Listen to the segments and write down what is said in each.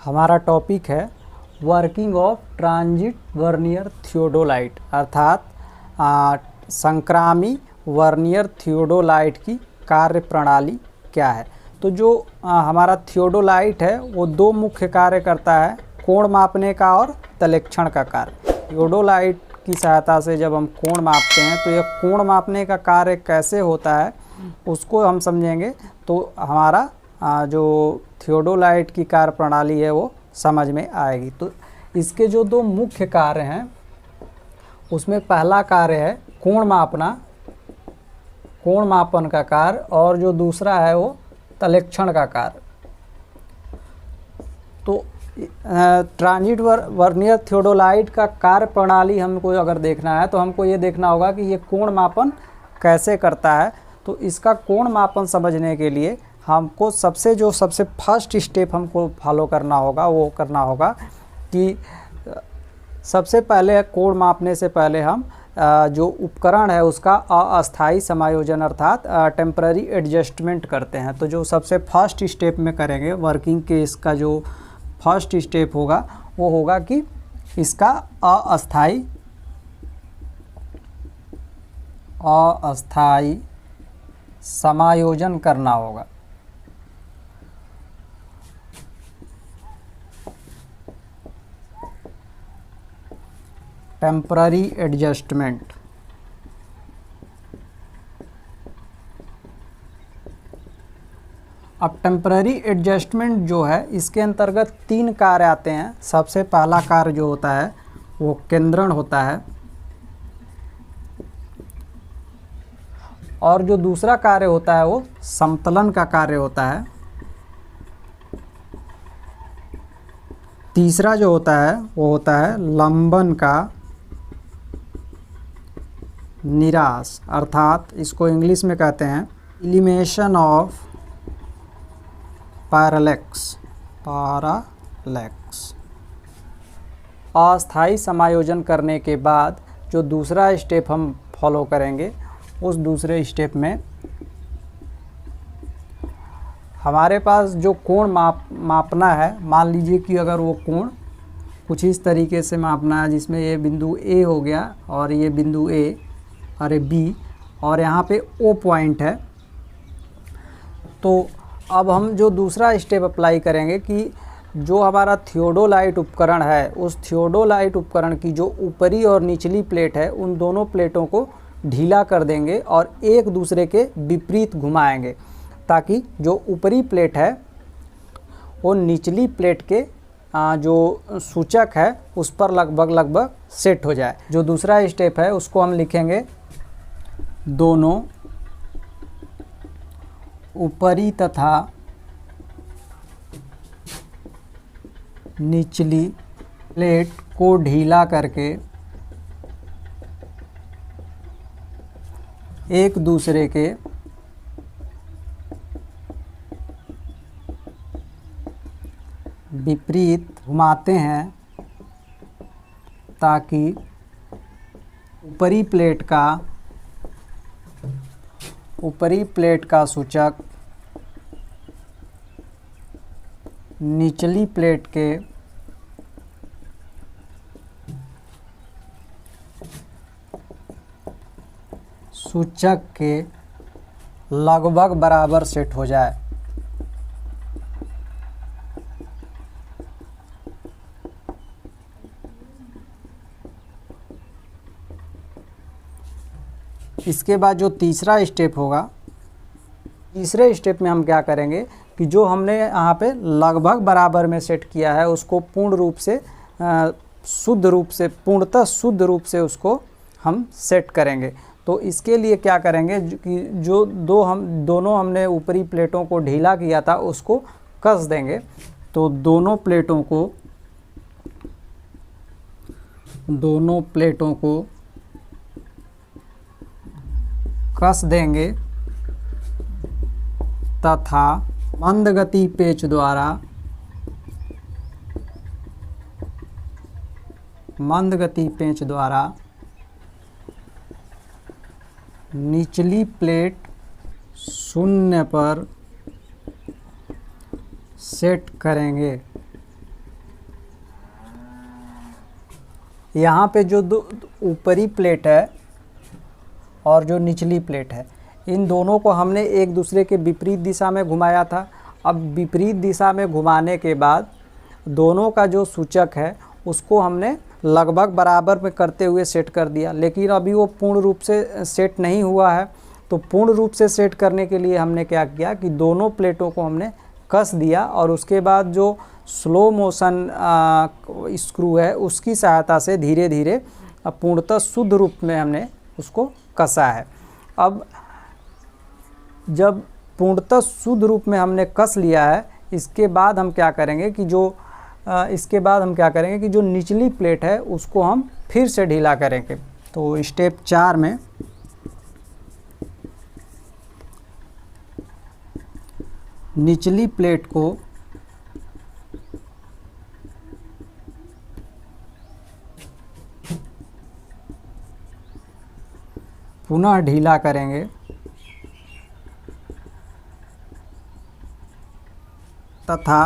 हमारा टॉपिक है working of transit vernier theodolite अर्थात संक्रामी वर्नियर थियोडोलाइट की कार्य प्रणाली क्या है। तो जो हमारा थियोडोलाइट है वो दो मुख्य कार्य करता है, कोण मापने का और तलेक्षण का कार्य। थियोडोलाइट की सहायता से जब हम कोण मापते हैं तो यह कोण मापने का कार्य कैसे होता है उसको हम समझेंगे तो हमारा जो थियोडोलाइट की कार्य प्रणाली है वो समझ में आएगी। तो इसके जो दो मुख्य कार्य हैं उसमें पहला कार्य है कोण मापना, कोण मापन का कार्य, और जो दूसरा है वो तलेक्षण का कार्य। तो ट्रांजिट वर्नियर थियोडोलाइट का कार्य प्रणाली हमको अगर देखना है तो हमको ये देखना होगा कि ये कोण मापन कैसे करता है। तो इसका कोण मापन समझने के लिए हमको सबसे फर्स्ट स्टेप हमको फॉलो करना होगा, वो करना होगा कि सबसे पहले कोण मापने से पहले हम जो उपकरण है उसका अस्थायी समायोजन अर्थात टेम्पररी एडजस्टमेंट करते हैं। तो जो सबसे फर्स्ट स्टेप में करेंगे वर्किंग के, इसका जो फर्स्ट स्टेप होगा वो होगा कि इसका अस्थायी समायोजन करना होगा। Temporary adjustment. अब टेम्पररी एडजस्टमेंट जो है इसके अंतर्गत तीन कार्य आते हैं। सबसे पहला कार्य जो होता है वो केंद्रण होता है, और जो दूसरा कार्य होता है वो समतलन का कार्य होता है। तीसरा जो होता है वो होता है लंबन का निराश अर्थात इसको इंग्लिश में कहते हैं एलिमिनेशन ऑफ पैरालैक्स। अस्थायी समायोजन करने के बाद जो दूसरा स्टेप हम फॉलो करेंगे उस दूसरे स्टेप में हमारे पास जो कोण मापना है, मान लीजिए कि अगर वो कोण कुछ इस तरीके से मापना है जिसमें ये बिंदु A हो गया और ये बिंदु A और ये B और यहाँ पे O पॉइंट है। तो अब हम जो दूसरा स्टेप अप्लाई करेंगे कि जो हमारा थियोडोलाइट उपकरण है उस थियोडोलाइट उपकरण की जो ऊपरी और निचली प्लेट है उन दोनों प्लेटों को ढीला कर देंगे और एक दूसरे के विपरीत घुमाएंगे ताकि जो ऊपरी प्लेट है वो निचली प्लेट के जो सूचक है उस पर लगभग सेट हो जाए। जो दूसरा स्टेप है उसको हम लिखेंगे दोनों ऊपरी तथा निचली प्लेट को ढीला करके एक दूसरे के विपरीत घुमाते हैं ताकि ऊपरी प्लेट का सूचक निचली प्लेट के सूचक के लगभग बराबर सेट हो जाए। इसके बाद जो तीसरा स्टेप होगा, तीसरे स्टेप में हम क्या करेंगे कि जो हमने यहाँ पे लगभग बराबर में सेट किया है उसको पूर्ण रूप से पूर्णतः शुद्ध रूप से उसको हम सेट करेंगे। तो इसके लिए क्या करेंगे कि जो दोनों हमने ऊपरी प्लेटों को ढीला किया था उसको कस देंगे। तो दोनों प्लेटों को कस देंगे तथा मंदगति पेंच द्वारा निचली प्लेट शून्य पर सेट करेंगे। यहाँ पे जो ऊपरी प्लेट है और जो निचली प्लेट है, इन दोनों को हमने एक दूसरे के विपरीत दिशा में घुमाया था। अब विपरीत दिशा में घुमाने के बाद दोनों का जो सूचक है उसको हमने लगभग बराबर में करते हुए सेट कर दिया, लेकिन अभी वो पूर्ण रूप से सेट नहीं हुआ है। तो पूर्ण रूप से सेट करने के लिए हमने क्या किया कि दोनों प्लेटों को हमने कस दिया और उसके बाद जो स्लो मोशन स्क्रू है उसकी सहायता से धीरे धीरे पूर्णतः शुद्ध रूप में हमने उसको कसा है। अब जब पूर्णतः शुद्ध रूप में हमने कस लिया है, इसके बाद हम क्या करेंगे कि जो निचली प्लेट है उसको हम फिर से ढीला करेंगे। तो स्टेप 4 में निचली प्लेट को पुनः ढीला करेंगे तथा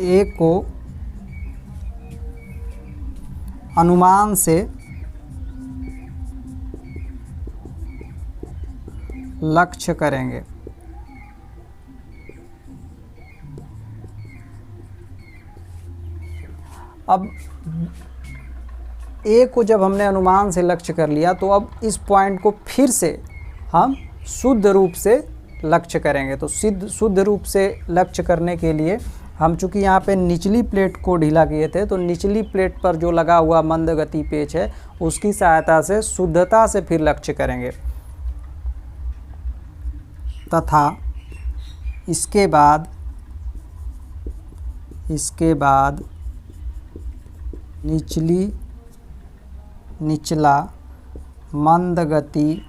ए को अनुमान से लक्ष्य करेंगे। अब ए को जब हमने अनुमान से लक्ष्य कर लिया तो अब इस पॉइंट को फिर से हम शुद्ध रूप से लक्ष्य करेंगे। तो शुद्ध रूप से लक्ष्य करने के लिए हम चूँकि यहाँ पे निचली प्लेट को ढीला किए थे, तो निचली प्लेट पर जो लगा हुआ मंद गति पेच है उसकी सहायता से शुद्धता से फिर लक्ष्य करेंगे तथा इसके बाद निचला मंद गति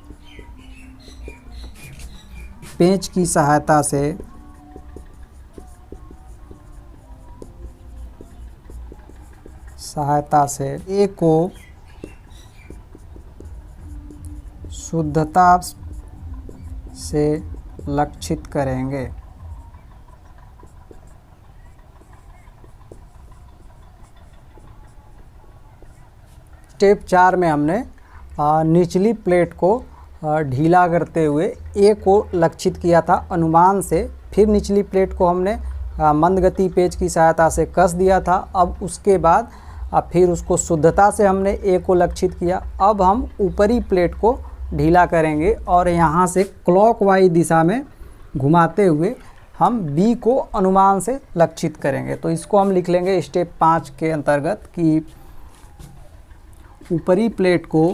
पेंच की सहायता से ए को शुद्धता से लक्षित करेंगे। स्टेप 4 में हमने निचली प्लेट को ढीला करते हुए ए को लक्षित किया था अनुमान से, फिर निचली प्लेट को हमने मंद गति पेच की सहायता से कस दिया था। अब उसके बाद फिर उसको शुद्धता से हमने ए को लक्षित किया। अब हम ऊपरी प्लेट को ढीला करेंगे और यहाँ से क्लॉकवाइज दिशा में घुमाते हुए हम बी को अनुमान से लक्षित करेंगे। तो इसको हम लिख लेंगे स्टेप 5 के अंतर्गत कि ऊपरी प्लेट को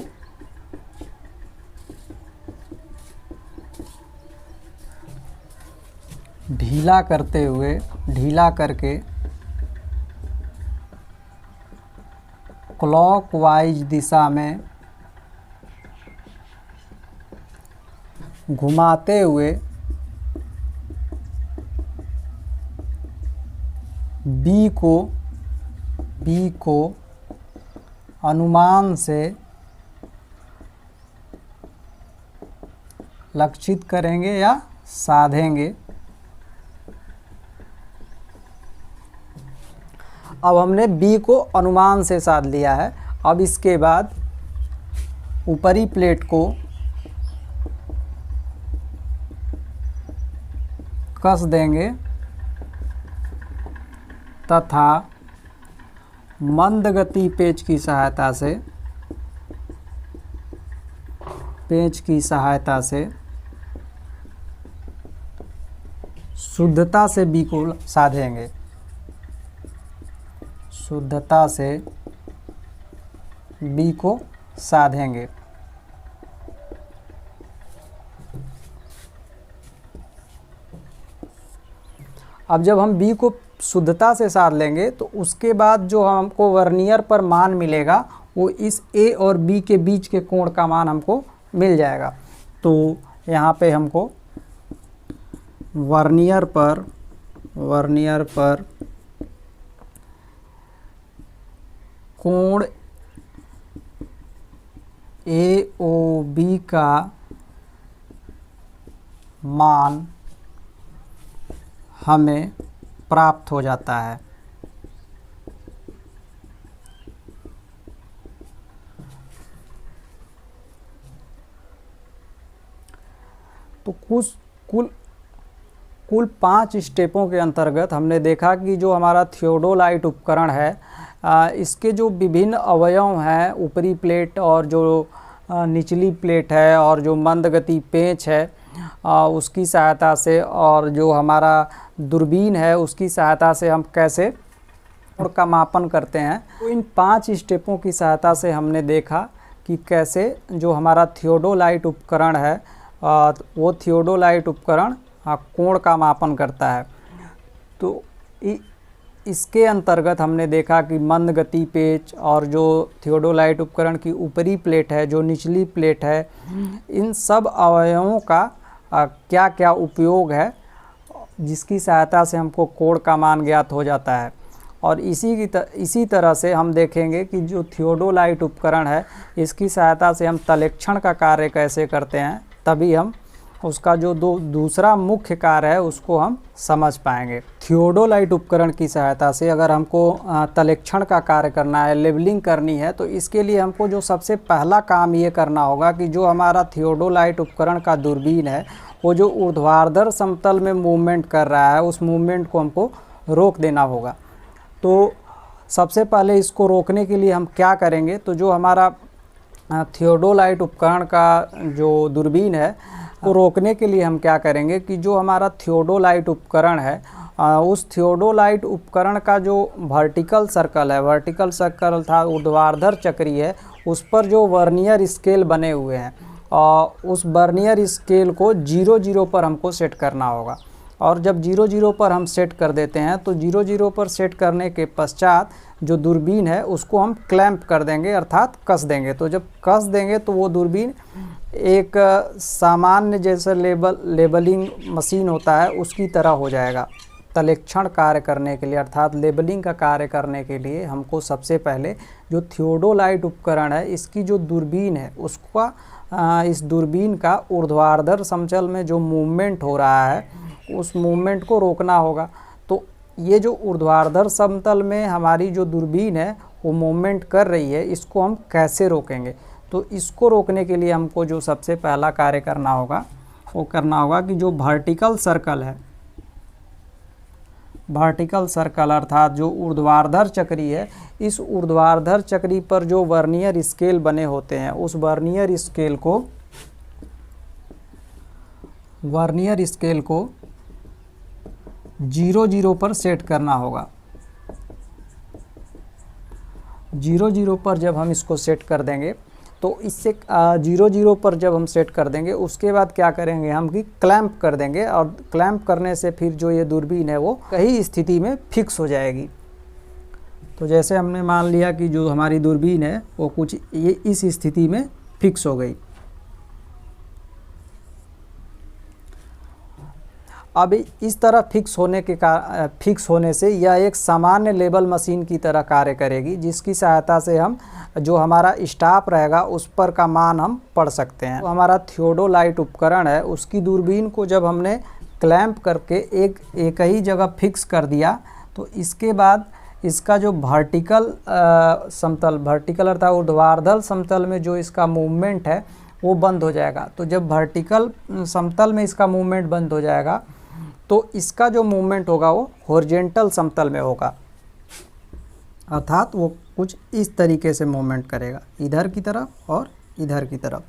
ढीला करके क्लॉकवाइज दिशा में घुमाते हुए बी को अनुमान से लक्षित करेंगे या साधेंगे। अब हमने बी को अनुमान से साध लिया है। अब इसके बाद ऊपरी प्लेट को कस देंगे तथा मंद गति पेच की सहायता से शुद्धता से बी को साधेंगे। शुद्धता से बी को साधेंगे। अब जब हम बी को शुद्धता से साध लेंगे तो उसके बाद जो हमको वर्नियर पर मान मिलेगा वो इस ए और बी के बीच के कोण का मान हमको मिल जाएगा। तो यहाँ पे हमको वर्नियर पर कोण AOB का मान हमें प्राप्त हो जाता है। कुछ कुल कुल 5 स्टेपों के अंतर्गत हमने देखा कि जो हमारा थियोडोलाइट उपकरण है इसके जो विभिन्न अवयव हैं, ऊपरी प्लेट और जो निचली प्लेट है और जो मंदगति पेंच है उसकी सहायता से और जो हमारा दूरबीन है उसकी सहायता से हम कैसे कोण का मापन करते हैं। तो इन 5 स्टेपों की सहायता से हमने देखा कि कैसे जो हमारा थियोडोलाइट उपकरण है वो थियोडोलाइट उपकरण कोण का मापन करता है। तो इसके अंतर्गत हमने देखा कि मंदगति पेच और जो थियोडोलाइट उपकरण की ऊपरी प्लेट है, जो निचली प्लेट है, इन सब अवयवों का क्या क्या उपयोग है जिसकी सहायता से हमको कोण का मान ज्ञात हो जाता है। और इसी तरह से हम देखेंगे कि जो थियोडोलाइट उपकरण है इसकी सहायता से हम तलेक्षण का कार्य कैसे करते हैं, तभी हम उसका जो दूसरा मुख्य कार्य है उसको हम समझ पाएंगे। थियोडोलाइट उपकरण की सहायता से अगर हमको तलेक्षण का कार्य करना है, लेवलिंग करनी है, तो इसके लिए हमको जो सबसे पहला काम ये करना होगा कि जो हमारा थियोडोलाइट उपकरण का दूरबीन है वो जो ऊर्ध्वाधर समतल में मूवमेंट कर रहा है उस मूवमेंट को हमको रोक देना होगा। तो सबसे पहले इसको रोकने के लिए हम क्या करेंगे, तो जो हमारा थियोडोलाइट उपकरण का जो दूरबीन है को रोकने के लिए हम क्या करेंगे कि जो हमारा थियोडोलाइट उपकरण है उस थियोडोलाइट उपकरण का जो वर्टिकल सर्कल है, वर्टिकल सर्कल अर्थात ऊर्ध्वाधर चक्री है, उस पर जो वर्नियर स्केल बने हुए हैं उस वर्नियर स्केल को 0 पर हमको सेट करना होगा। और जब 0 पर हम सेट कर देते हैं तो 0 पर सेट करने के पश्चात जो दूरबीन है उसको हम क्लैंप कर देंगे अर्थात कस देंगे। तो जब कस देंगे तो वो दूरबीन एक सामान्य जैसे लेबलिंग मशीन होता है उसकी तरह हो जाएगा। तलेक्षण कार्य करने के लिए अर्थात लेबलिंग का कार्य करने के लिए हमको सबसे पहले जो थियोडोलाइट उपकरण है इसकी जो दूरबीन है उसका इस दूरबीन का ऊर्ध्वाधर समतल में जो मूवमेंट हो रहा है उस मूवमेंट को रोकना होगा। तो ये जो ऊर्ध्वाधर समतल में हमारी जो दूरबीन है वो मूवमेंट कर रही है, इसको हम कैसे रोकेंगे। तो इसको रोकने के लिए हमको जो सबसे पहला कार्य करना होगा वो करना होगा कि जो वर्टिकल सर्कल है, वर्टिकल सर्कल अर्थात जो ऊर्ध्वाधर चक्री है, इस ऊर्ध्वाधर चक्री पर जो वर्नियर स्केल बने होते हैं उस वर्नियर स्केल को 0 पर सेट करना होगा। 0 पर जब हम इसको सेट कर देंगे तो इससे 0 पर जब हम सेट कर देंगे उसके बाद क्या करेंगे हम कि क्लैंप कर देंगे और क्लैंप करने से फिर जो ये दूरबीन है वो कहीं स्थिति में फिक्स हो जाएगी। तो जैसे हमने मान लिया कि जो हमारी दूरबीन है वो कुछ ये इस स्थिति में फिक्स हो गई। अब इस तरह फिक्स होने से यह एक सामान्य लेबल मशीन की तरह कार्य करेगी जिसकी सहायता से हम जो हमारा स्टाफ रहेगा उस पर का मान हम पढ़ सकते हैं। तो हमारा थियोडोलाइट उपकरण है उसकी दूरबीन को जब हमने क्लैंप करके एक ही जगह फिक्स कर दिया तो इसके बाद इसका जो वर्टिकल समतल, वर्टिकल अर्थात ऊर्ध्वाधर समतल में जो इसका मूवमेंट है वो बंद हो जाएगा। तो जब वर्टिकल समतल में इसका मूवमेंट बंद हो जाएगा तो इसका जो मूवमेंट होगा वो हॉरिजॉन्टल समतल में होगा, अर्थात वो कुछ इस तरीके से मूवमेंट करेगा, इधर की तरफ और इधर की तरफ।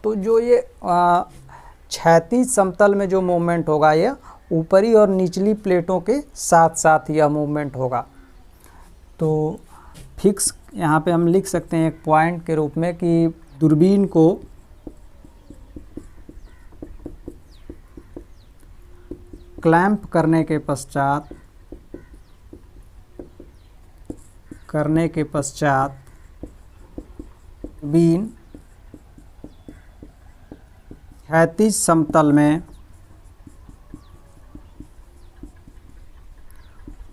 तो जो ये क्षैतिज समतल में जो मूवमेंट होगा ये ऊपरी और निचली प्लेटों के साथ साथ यह मूवमेंट होगा। तो फिक्स यहाँ पे हम लिख सकते हैं एक पॉइंट के रूप में कि दूरबीन को क्लैंप करने के पश्चात बीन क्षैतिज समतल में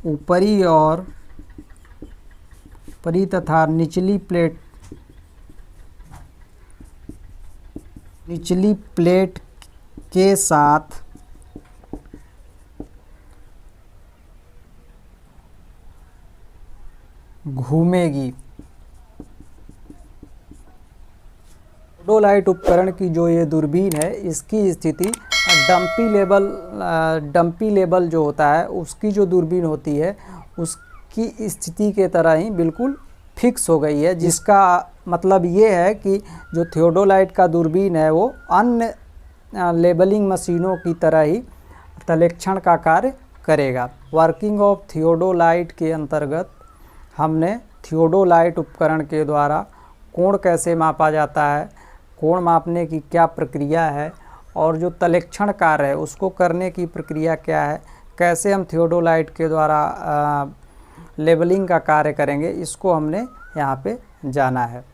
ऊपरी तथा निचली प्लेट के साथ घूमेगी। थियोडोलाइट उपकरण की जो ये दूरबीन है इसकी स्थिति डंपी लेवल जो होता है उसकी जो दूरबीन होती है उसकी स्थिति के तरह ही बिल्कुल फिक्स हो गई है, जिसका मतलब ये है कि जो थियोडोलाइट का दूरबीन है वो अन्य लेबलिंग मशीनों की तरह ही तलेक्षण का कार्य करेगा। वर्किंग ऑफ थियोडोलाइट के अंतर्गत हमने थियोडोलाइट उपकरण के द्वारा कोण कैसे मापा जाता है, कोण मापने की क्या प्रक्रिया है और जो तलेक्षण कार्य है उसको करने की प्रक्रिया क्या है, कैसे हम थियोडोलाइट के द्वारा लेबलिंग का कार्य करेंगे, इसको हमने यहाँ पे जाना है।